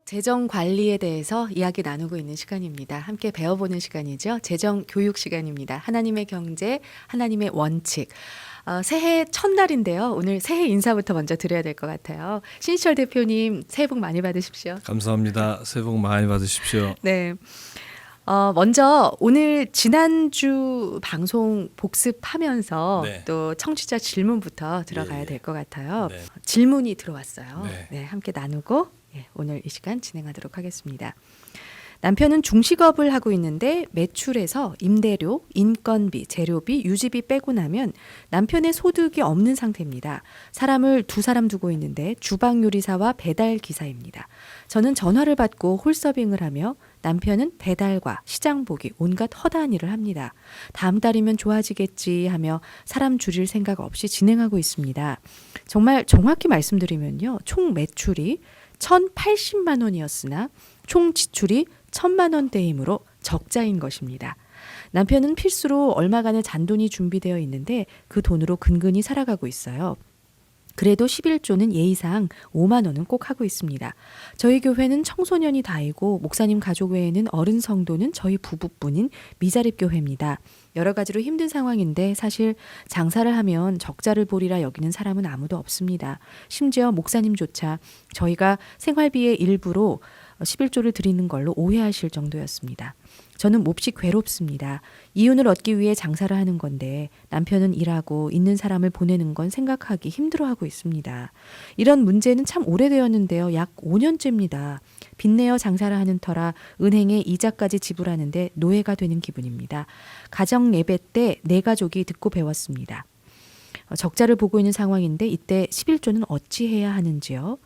재정 관리에 대해서 이야기 나누고 있는 시간입니다. 함께 배워보는 시간이죠. 재정 교육 시간입니다. 하나님의 경제, 하나님의 원칙. 새해 첫날인데요. 오늘 새해 인사부터 먼저 드려야 될 것 같아요. 신시철 대표님 새해 복 많이 받으십시오. 감사합니다. 새해 복 많이 받으십시오. 네. 먼저 오늘 지난주 방송 복습하면서 네. 또 청취자 질문부터 들어가야 예, 예. 될 것 같아요. 네. 질문이 들어왔어요. 네. 네, 함께 나누고 오늘 이 시간 진행하도록 하겠습니다. 남편은 중식업을 하고 있는데 매출에서 임대료, 인건비, 재료비, 유지비 빼고 나면 남편의 소득이 없는 상태입니다. 사람을 두 사람 두고 있는데 주방 요리사와 배달 기사입니다. 저는 전화를 받고 홀서빙을 하며 남편은 배달과 시장 보기 온갖 허다한 일을 합니다. 다음 달이면 좋아지겠지 하며 사람 줄일 생각 없이 진행하고 있습니다. 정말 정확히 말씀드리면요. 총 매출이 1,080만 원이었으나 총 지출이 1,000만 원대이므로 적자인 것입니다. 남편은 필수로 얼마간의 잔돈이 준비되어 있는데 그 돈으로 근근히 살아가고 있어요. 그래도 11조는 예의상 5만 원은 꼭 하고 있습니다. 저희 교회는 청소년이 다이고 목사님 가족 외에는 어른 성도는 저희 부부뿐인 미자립 교회입니다. 여러 가지로 힘든 상황인데 사실 장사를 하면 적자를 보리라 여기는 사람은 아무도 없습니다. 심지어 목사님조차 저희가 생활비의 일부로 11조를 드리는 걸로 오해하실 정도였습니다. 저는 몹시 괴롭습니다. 이윤을 얻기 위해 장사를 하는 건데 남편은 일하고 있는 사람을 보내는 건 생각하기 힘들어하고 있습니다. 이런 문제는 참 오래되었는데요. 약 5년째입니다. 빚내어 장사를 하는 터라 은행에 이자까지 지불하는데 노예가 되는 기분입니다. 가정 예배 때 내 가족이 듣고 배웠습니다. 적자를 보고 있는 상황인데 이때 11조는 어찌해야 하는지요?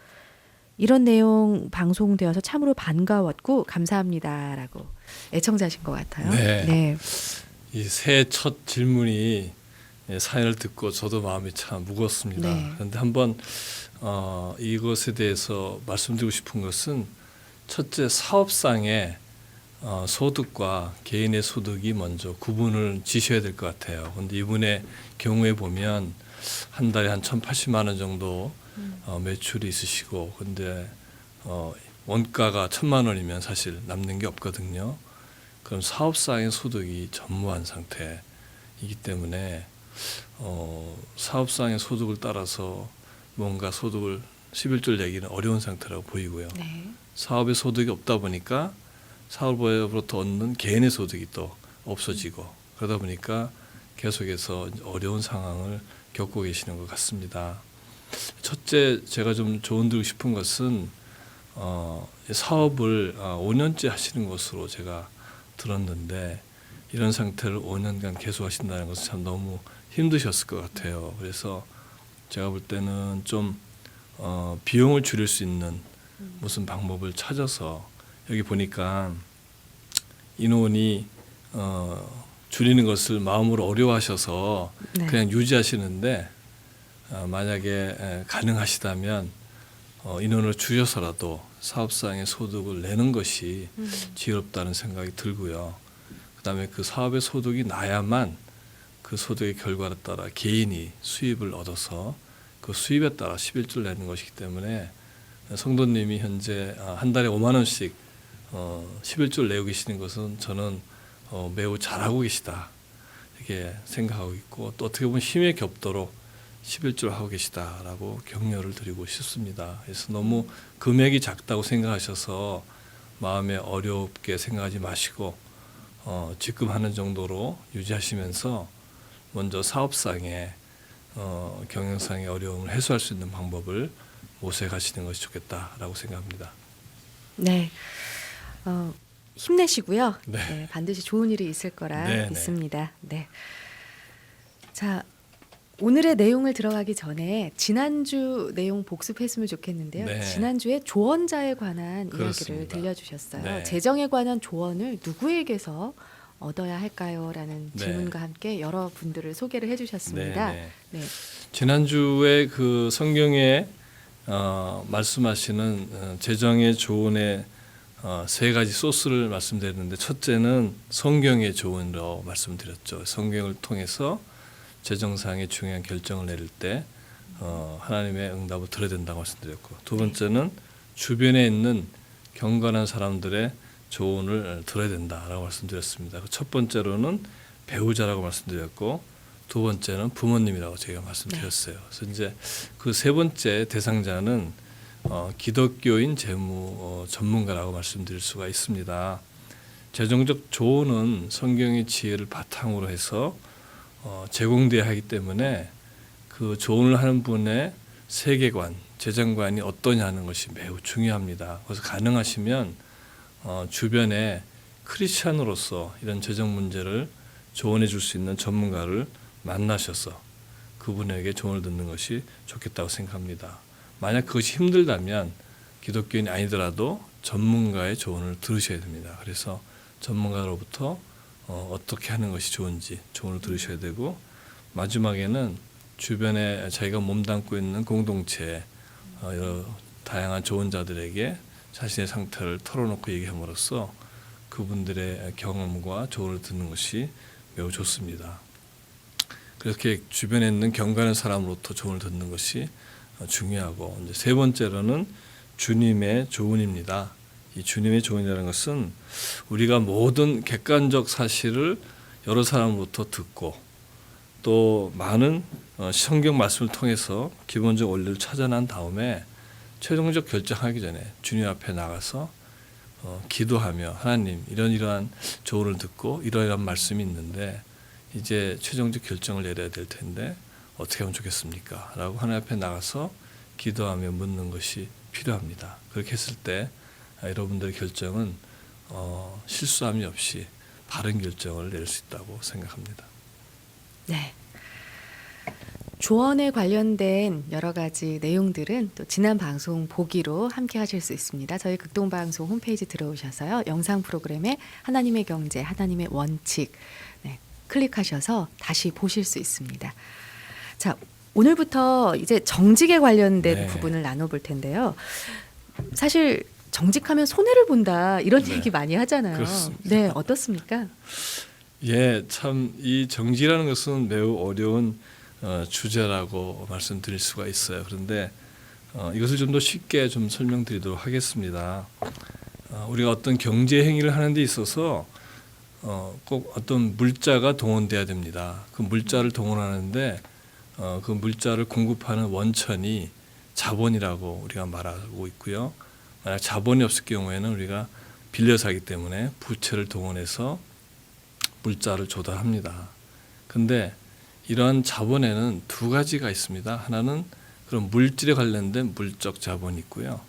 이런 내용 방송되어서 참으로 반가웠고 감사합니다라고 애청자신 것 같아요. 네. 이 새해 첫 질문이 사연을 듣고 저도 마음이 참 무겁습니다. 네. 그런데 한번 이것에 대해서 말씀드리고 싶은 것은 첫째 사업상의 소득과 개인의 소득이 먼저 구분을 지셔야 될 것 같아요. 그런데 이분의 경우에 보면 한 달에 한 1,080만 원 정도 매출이 있으시고 근데 원가가 1,000만 원이면 사실 남는 게 없거든요. 그럼 사업상의 소득이 전무한 상태이기 때문에 사업상의 소득을 따라서 뭔가 소득을 11조를 내기는 어려운 상태라고 보이고요. 네. 사업의 소득이 없다 보니까 사업으로부터 얻는 개인의 소득이 또 없어지고 그러다 보니까 계속해서 어려운 상황을 겪고 계시는 것 같습니다. 첫째 제가 좀 조언드리고 싶은 것은 사업을 5년째 하시는 것으로 제가 들었는데 이런 상태를 5년간 계속 하신다는 것은 참 너무 힘드셨을 것 같아요. 그래서 제가 볼 때는 좀 비용을 줄일 수 있는 무슨 방법을 찾아서 여기 보니까 인원이 줄이는 것을 마음으로 어려워하셔서 네. 그냥 유지하시는데 만약에 가능하시다면 인원을 줄여서라도 사업상의 소득을 내는 것이 지혜롭다는 생각이 들고요. 그다음에 그 사업의 소득이 나야만 그 소득의 결과에 따라 개인이 수입을 얻어서 그 수입에 따라 11조를 내는 것이기 때문에 성도님이 현재 한 달에 5만 원씩 11조를 내고 계시는 것은 저는 매우 잘하고 계시다 이렇게 생각하고 있고 또 어떻게 보면 힘에 겹도록 11조를 하고 계시다라고 격려를 드리고 싶습니다. 그래서 너무 금액이 작다고 생각하셔서 마음에 어렵게 생각하지 마시고 지금 하는 정도로 유지하시면서 먼저 사업상의 경영상의 어려움을 해소할 수 있는 방법을 모색하시는 것이 좋겠다라고 생각합니다. 네. 힘내시고요. 네. 네, 반드시 좋은 일이 있을 거라 네, 믿습니다. 네. 자, 오늘의 내용을 들어가기 전에 지난주 내용 복습했으면 좋겠는데요. 네. 지난주에 조언자에 관한 이야기를 그렇습니다. 들려주셨어요. 네. 재정에 관한 조언을 누구에게서 얻어야 할까요? 라는 네. 질문과 함께 여러 분들을 소개를 해주셨습니다. 네, 네. 지난주에 그 성경에 말씀하시는 재정의 조언의 세 가지 소스를 말씀드렸는데 첫째는 성경의 조언으로 말씀드렸죠. 성경을 통해서 재정상의 중요한 결정을 내릴 때 하나님의 응답을 들어야 된다고 말씀드렸고 두 번째는 주변에 있는 경건한 사람들의 조언을 들어야 된다라고 말씀드렸습니다. 첫 번째로는 배우자라고 말씀드렸고 두 번째는 부모님이라고 제가 말씀드렸어요. 그래서 이제 그 세 번째 대상자는 기독교인 재무 전문가라고 말씀드릴 수가 있습니다. 재정적 조언은 성경의 지혜를 바탕으로 해서 제공돼야 하기 때문에 그 조언을 하는 분의 세계관, 재정관이 어떠냐는 것이 매우 중요합니다. 그래서 가능하시면 주변에 크리스찬으로서 이런 재정 문제를 조언해 줄 수 있는 전문가를 만나셔서 그분에게 조언을 듣는 것이 좋겠다고 생각합니다. 만약 그것이 힘들다면 기독교인이 아니더라도 전문가의 조언을 들으셔야 됩니다. 그래서 전문가로부터 어떻게 하는 것이 좋은지 조언을 들으셔야 되고 마지막에는 주변에 자기가 몸담고 있는 공동체 여러 다양한 조언자들에게 자신의 상태를 털어놓고 얘기함으로써 그분들의 경험과 조언을 듣는 것이 매우 좋습니다. 그렇게 주변에 있는 경건한 사람으로부터 조언을 듣는 것이 중요하고 이제 세 번째로는 주님의 조언입니다. 이 주님의 조언이라는 것은 우리가 모든 객관적 사실을 여러 사람으로부터 듣고 또 많은 성경 말씀을 통해서 기본적 원리를 찾아낸 다음에 최종적 결정하기 전에 주님 앞에 나가서 기도하며 하나님 이러한 조언을 듣고 이러한 말씀이 있는데 이제 최종적 결정을 내려야 될 텐데 어떻게 하면 좋겠습니까? 라고 하나님 앞에 나가서 기도하며 묻는 것이 필요합니다. 그렇게 했을 때 여러분들의 결정은 실수함이 없이 바른 결정을 내릴 수 있다고 생각합니다. 네. 조언에 관련된 여러 가지 내용들은 또 지난 방송 보기로 함께 하실 수 있습니다. 저희 극동방송 홈페이지 들어오셔서요. 영상 프로그램에 하나님의 경제, 하나님의 원칙 클릭하셔서 다시 보실 수 있습니다. 자, 오늘부터 이제 정직에 관련된 부분을 나눠볼 텐데요. 사실 정직하면 손해를 본다 이런 얘기 많이 하잖아요. 그렇습니다. 네, 어떻습니까? 예, 참 이 정직이라는 것은 매우 어려운 주제라고 말씀드릴 수가 있어요. 그런데 이것을 좀 더 쉽게 좀 설명드리도록 하겠습니다. 우리가 어떤 경제 행위를 하는 데 있어서 꼭 어떤 물자가 동원돼야 됩니다. 그 물자를 동원하는데 그 물자를 공급하는 원천이 자본이라고 우리가 말하고 있고요. 만약 자본이 없을 경우에는 우리가 빌려서 하기 때문에 부채를 동원해서 물자를 조달합니다. 근데 이러한 자본에는 두 가지가 있습니다. 하나는 그런 물질에 관련된 물적 자본이 있고요.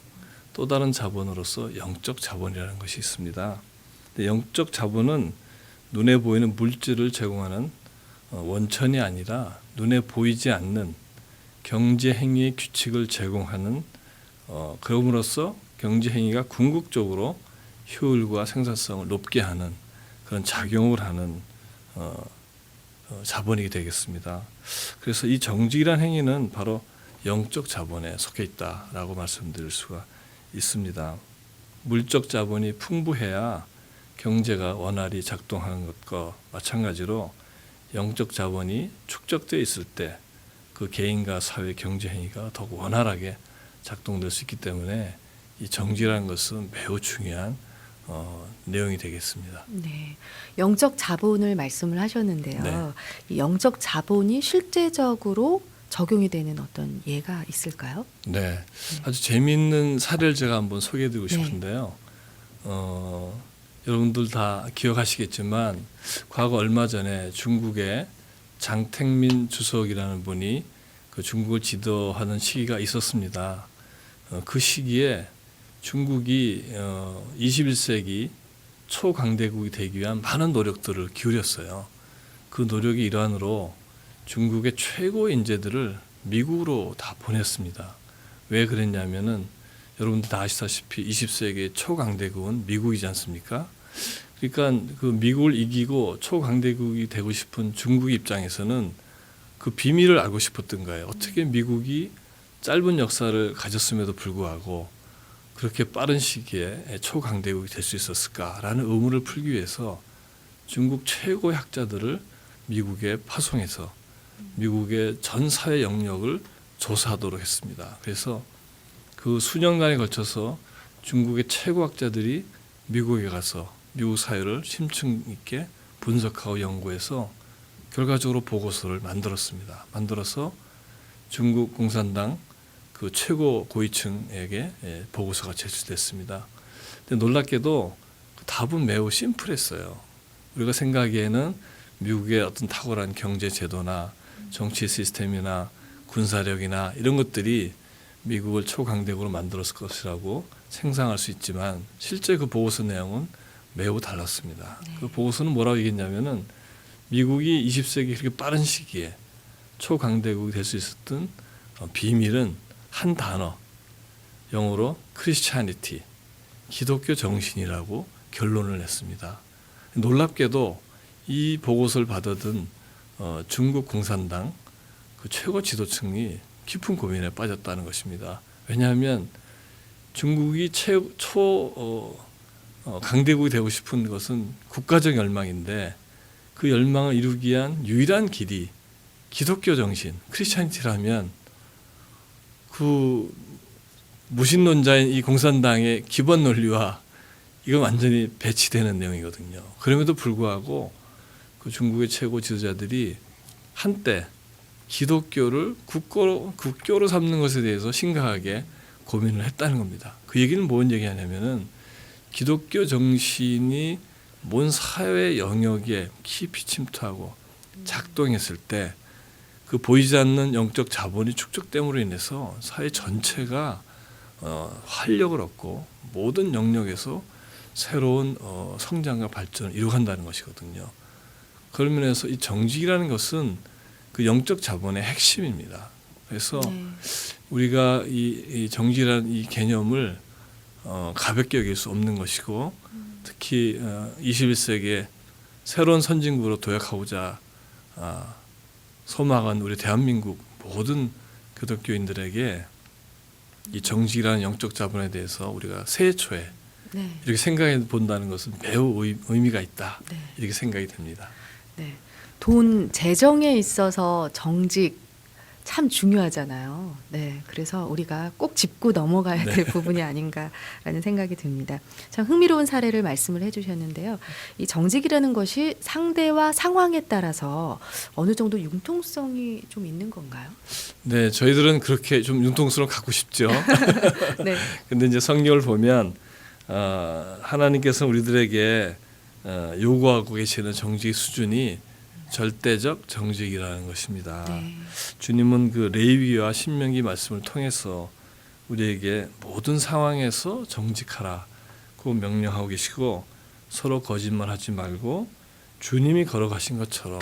또 다른 자본으로서 영적 자본이라는 것이 있습니다. 근데 영적 자본은 눈에 보이는 물질을 제공하는 원천이 아니라 눈에 보이지 않는 경제 행위의 규칙을 제공하는 그럼으로써 경제 행위가 궁극적으로 효율과 생산성을 높게 하는 그런 작용을 하는 자본이 되겠습니다. 그래서 이 정직이라는 행위는 바로 영적 자본에 속해 있다라고 말씀드릴 수가 있습니다. 물적 자본이 풍부해야 경제가 원활히 작동하는 것과 마찬가지로 영적 자본이 축적되어 있을 때 그 개인과 사회 경제 행위가 더욱 원활하게 작동될 수 있기 때문에 이 정직이라는 것은 매우 중요한 내용이 되겠습니다. 네, 영적 자본을 말씀을 하셨는데요. 네. 이 영적 자본이 실제적으로 적용이 되는 어떤 예가 있을까요? 네, 아주 재미있는 사례를 제가 한번 소개해드리고 네. 싶은데요. 여러분들 다 기억하시겠지만 과거 얼마 전에 중국의 장택민 주석이라는 분이 그 중국을 지도하는 시기가 있었습니다. 그 시기에 중국이 21세기 초강대국이 되기 위한 많은 노력들을 기울였어요. 그 노력의 일환으로 중국의 최고 인재들을 미국으로 다 보냈습니다. 왜 그랬냐면은 여러분들 다 아시다시피 20세기 초강대국은 미국이지 않습니까? 그러니까 그 미국을 이기고 초강대국이 되고 싶은 중국 입장에서는 그 비밀을 알고 싶었던 거예요. 어떻게 미국이 짧은 역사를 가졌음에도 불구하고 그렇게 빠른 시기에 초강대국이 될 수 있었을까라는 의문을 풀기 위해서 중국 최고의 학자들을 미국에 파송해서 미국의 전 사회 영역을 조사하도록 했습니다. 그래서 그 수년간에 걸쳐서 중국의 최고학자들이 미국에 가서 미국 사회를 심층 있게 분석하고 연구해서 결과적으로 보고서를 만들었습니다. 만들어서 중국 공산당 그 최고 고위층에게 보고서가 제출됐습니다. 근데 놀랍게도 답은 매우 심플했어요. 우리가 생각하기에는 미국의 어떤 탁월한 경제 제도나 정치 시스템이나 군사력이나 이런 것들이 미국을 초강대국으로 만들었을 것이라고 생각할 수 있지만 실제 그 보고서 내용은 매우 달랐습니다. 네. 그 보고서는 뭐라고 얘기했냐면은 미국이 20세기 그렇게 빠른 시기에 초강대국이 될 수 있었던 비밀은 한 단어, 영어로 크리스찬리티, 기독교 정신이라고 결론을 냈습니다. 놀랍게도 이 보고서를 받아든 중국 공산당 그 최고 지도층이 깊은 고민에 빠졌다는 것입니다. 왜냐하면 중국이 강대국이 되고 싶은 것은 국가적 열망인데 그 열망을 이루기 위한 유일한 길이 기독교 정신, 크리스찬리티라면 그 무신론자인 이 공산당의 기본 논리와 이건 완전히 배치되는 내용이거든요. 그럼에도 불구하고 그 중국의 최고 지도자들이 한때 기독교를 국교로 삼는 것에 대해서 심각하게 고민을 했다는 겁니다. 그 얘기는 뭔 얘기하냐면은 기독교 정신이 뭔 사회 영역에 깊이 침투하고 작동했을 때 그 보이지 않는 영적 자본이 축적됨으로 인해서 사회 전체가 활력을 얻고 모든 영역에서 새로운 성장과 발전을 이루어간다는 것이거든요. 그런 면에서 이 정직이라는 것은 그 영적 자본의 핵심입니다. 그래서 우리가 이 정직이라는 이 개념을 가볍게 여길 수 없는 것이고 특히 21세기에 새로운 선진국으로 도약하고자 소망한 우리 대한민국 모든 기독교인들에게 이 정직이라는 영적 자본에 대해서 우리가 새해 초에 이렇게 생각해 본다는 것은 매우 의미가 있다. 이렇게 생각이 됩니다. 네. 돈 재정에 있어서 정직 참 중요하잖아요. 네, 그래서 우리가 꼭 짚고 넘어가야 될 부분이 아닌가라는 생각이 듭니다. 참 흥미로운 사례를 말씀을 해주셨는데요. 이 정직이라는 것이 상대와 상황에 따라서 어느 정도 융통성이 좀 있는 건가요? 네, 저희들은 그렇게 좀 융통성을 갖고 싶죠. 네. 근데 이제 성경을 보면 하나님께서 우리들에게 요구하고 계시는 정직의 수준이 절대적 정직이라는 것입니다. 네. 주님은 그 레위기와 신명기 말씀을 통해서 우리에게 모든 상황에서 정직하라고 명령하고 계시고 서로 거짓말하지 말고 주님이 걸어가신 것처럼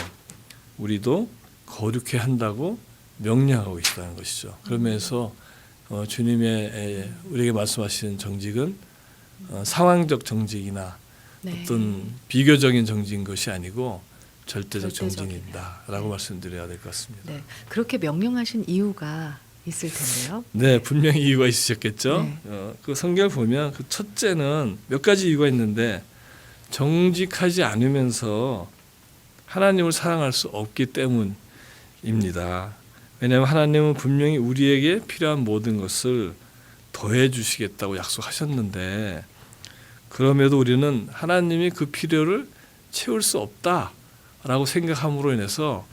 우리도 거룩해 한다고 명령하고 계시다는 것이죠. 그러면서 주님의 우리에게 말씀하시는 정직은 상황적 정직이나 어떤 비교적인 정직인 것이 아니고 절대적 정직입니다라고 말씀드려야 될 것 같습니다. 네, 그렇게 명령하신 이유가 있을 텐데요. 네, 분명히 이유가 있으셨겠죠. 네. 그 성경을 보면 그 첫째는 몇 가지 이유가 있는데 정직하지 않으면서 하나님을 사랑할 수 없기 때문입니다. 왜냐하면 하나님은 분명히 우리에게 필요한 모든 것을 더해 주시겠다고 약속하셨는데 그럼에도 우리는 하나님이 그 필요를 채울 수 없다라고 생각함으로 인해서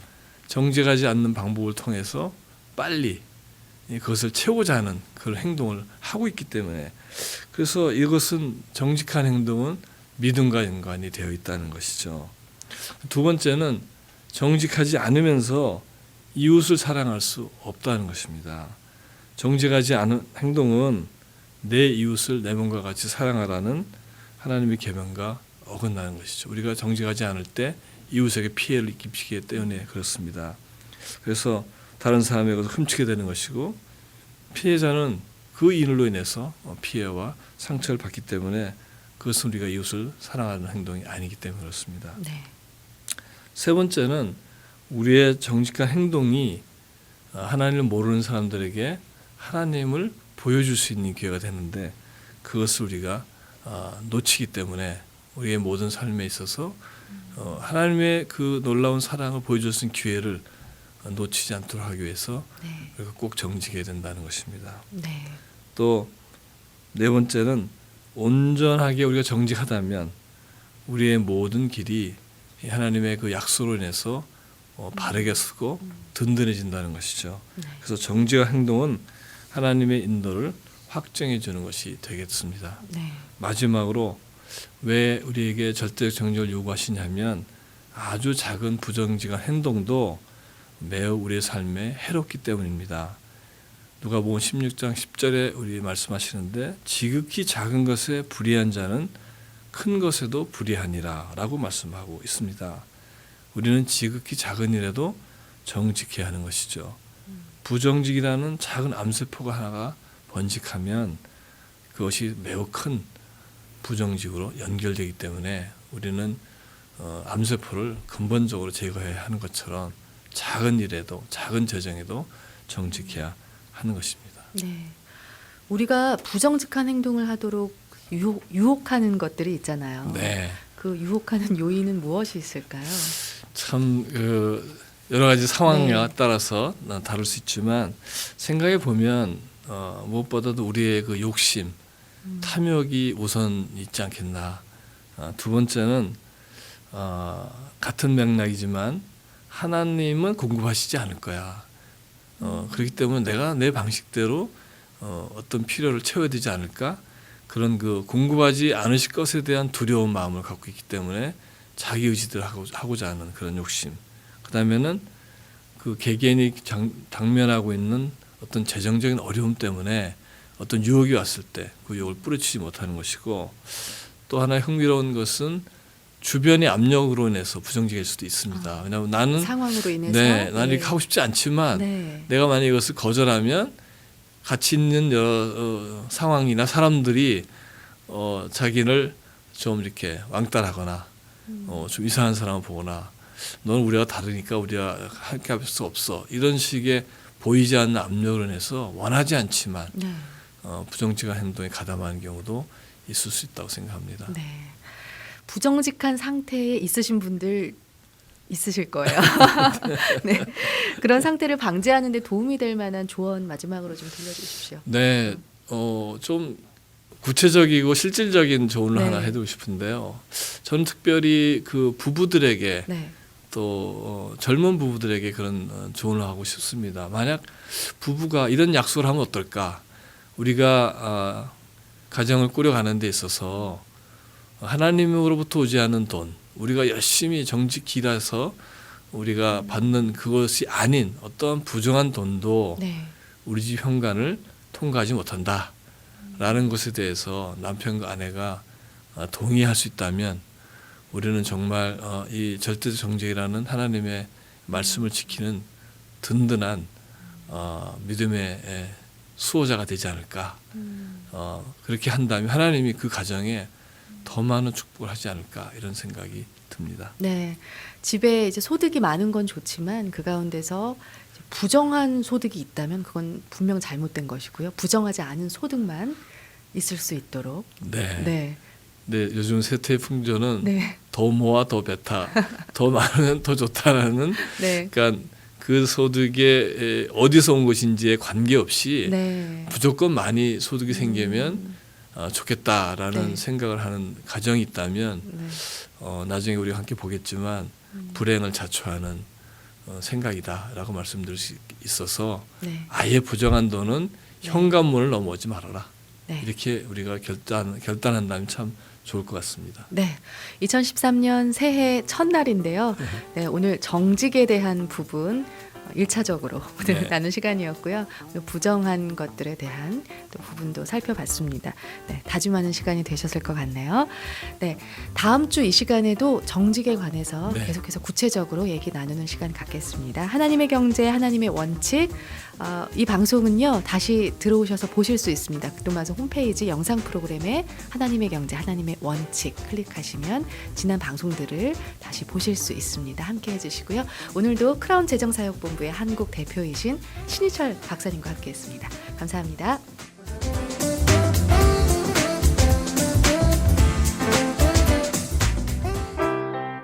정직하지 않는 방법을 통해서 빨리 그것을 채우고자 하는 그런 행동을 하고 있기 때문에 그래서 이것은 정직한 행동은 믿음과 연관이 되어 있다는 것이죠. 두 번째는 정직하지 않으면서 이웃을 사랑할 수 없다는 것입니다. 정직하지 않은 행동은 내 이웃을 내 몸과 같이 사랑하라는 하나님의 계명과 어긋나는 것이죠. 우리가 정직하지 않을 때 이웃에게 피해를 끼치기 때문에 그렇습니다. 그래서 다른 사람의 것을 훔치게 되는 것이고 피해자는 그 일로 인해서 피해와 상처를 받기 때문에 그것은 우리가 이웃을 사랑하는 행동이 아니기 때문에 그렇습니다. 네. 세 번째는 우리의 정직한 행동이 하나님을 모르는 사람들에게 하나님을 보여줄 수 있는 기회가 되는데 그것을 우리가 놓치기 때문에 우리의 모든 삶에 있어서 하나님의 그 놀라운 사랑을 보여줄 수 있는 기회를 놓치지 않도록 하기 위해서 우리가 꼭 정직해야 된다는 것입니다. 네. 또 네 번째는 온전하게 우리가 정직하다면 우리의 모든 길이 하나님의 그 약속으로 인해서 바르게 서고 든든해진다는 것이죠. 네. 그래서 정직한 행동은 하나님의 인도를 확정해 주는 것이 되겠습니다. 네. 마지막으로 왜 우리에게 절대적 정직을 요구하시냐면 아주 작은 부정직한 행동도 매우 우리의 삶에 해롭기 때문입니다. 누가복음 16장 10절에 우리 말씀하시는데 지극히 작은 것에 불의한 자는 큰 것에도 불의하니라 라고 말씀하고 있습니다. 우리는 지극히 작은 일에도 정직해야 하는 것이죠. 부정직이라는 작은 암세포가 하나가 번식하면 그것이 매우 큰 부정직으로 연결되기 때문에 우리는 암세포를 근본적으로 제거해야 하는 것처럼 작은 일에도 작은 재정에도 정직해야 하는 것입니다. 네. 우리가 부정직한 행동을 하도록 유혹하는 것들이 있잖아요. 네. 그 유혹하는 요인은 무엇이 있을까요? 참 여러 가지 상황에 네. 따라서 다룰 수 있지만 생각해 보면 무엇보다도 우리의 그 욕심, 탐욕이 우선 있지 않겠나. 두 번째는 같은 맥락이지만 하나님은 공급하시지 않을 거야. 그렇기 때문에 내가 내 방식대로 어떤 필요를 채워야 되지 않을까? 그런 그 공급하지 않으실 것에 대한 두려운 마음을 갖고 있기 때문에 자기 의지대로 하고자 하는 그런 욕심. 그다음에는 그 개개인이 당면하고 있는 어떤 재정적인 어려움 때문에 어떤 유혹이 왔을 때 그 유혹을 뿌리치지 못하는 것이고, 또 하나 흥미로운 것은 주변의 압력으로 인해서 부정직일 수도 있습니다. 왜냐하면 나는 상황으로 인해서 나는 이렇게 하고 싶지 않지만 네. 내가 만약 이것을 거절하면 같이 있는 여러 상황이나 사람들이 자기를 좀 이렇게 왕따하거나 좀 이상한 사람을 보거나 너는 우리가 다르니까 우리가 함께 할 수 없어, 이런 식의 보이지 않는 압력으로 인해서 원하지 않지만 네. 부정직한 행동에 가담하는 경우도 있을 수 있다고 생각합니다. 네. 부정직한 상태에 있으신 분들 있으실 거예요. 네. 그런 상태를 방지하는 데 도움이 될 만한 조언 마지막으로 좀 들려주십시오. 네, 좀 구체적이고 실질적인 조언을 네. 하나 해드리고 싶은데요. 저는 특별히 그 부부들에게 네. 또 젊은 부부들에게 그런 조언을 하고 싶습니다. 만약 부부가 이런 약속을 하면 어떨까? 우리가 가정을 꾸려가는 데 있어서 하나님으로부터 오지 않은 돈, 우리가 열심히 정직히 일해서 우리가 받는 그것이 아닌 어떤 부정한 돈도 네. 우리 집 현관을 통과하지 못한다 라는 것에 대해서 남편과 아내가 동의할 수 있다면 우리는 정말 이 절대적 정직이라는 하나님의 말씀을 지키는 든든한 믿음의 수호자가 되지 않을까. 그렇게 한다면 하나님이 그 가정에 더 많은 축복을 하지 않을까, 이런 생각이 듭니다. 네. 집에 이제 소득이 많은 건 좋지만 그 가운데서 이제 부정한 소득이 있다면 그건 분명 잘못된 것이고요. 부정하지 않은 소득만 있을 수 있도록. 네. 네. 네, 요즘 세태의 풍조는 네. 더 모아 더 뱉다, 더 많으면 더 좋다라는, 네. 그러니까 그 소득에 어디서 온 것인지에 관계없이 네. 무조건 많이 소득이 생기면 좋겠다라는 네. 생각을 하는 가정이 있다면 네. 나중에 우리가 함께 보겠지만 불행을 자초하는 생각이다라고 말씀드릴 수 있어서 네. 아예 부정한 돈은 현관문을 넘어오지 말아라. 네. 이렇게 우리가 결단한다면 참 좋을 것 같습니다. 네. 2013년 새해 첫날인데요. 네, 오늘 정직에 대한 부분 1차적으로 오늘 네. 나눈 시간이었고요. 오늘 부정한 것들에 대한 또 부분도 살펴봤습니다. 네, 다짐하는 시간이 되셨을 것 같네요. 네, 다음 주 이 시간에도 정직에 관해서 네. 계속해서 구체적으로 얘기 나누는 시간 갖겠습니다. 하나님의 경제, 하나님의 원칙. 이 방송은요 다시 들어오셔서 보실 수 있습니다. 극동방송 홈페이지 영상 프로그램에 하나님의 경제, 하나님의 원칙 클릭하시면 지난 방송들을 다시 보실 수 있습니다. 함께 해주시고요. 오늘도 크라운 재정사역본부의 한국 대표이신 신희철 박사님과 함께했습니다. 감사합니다.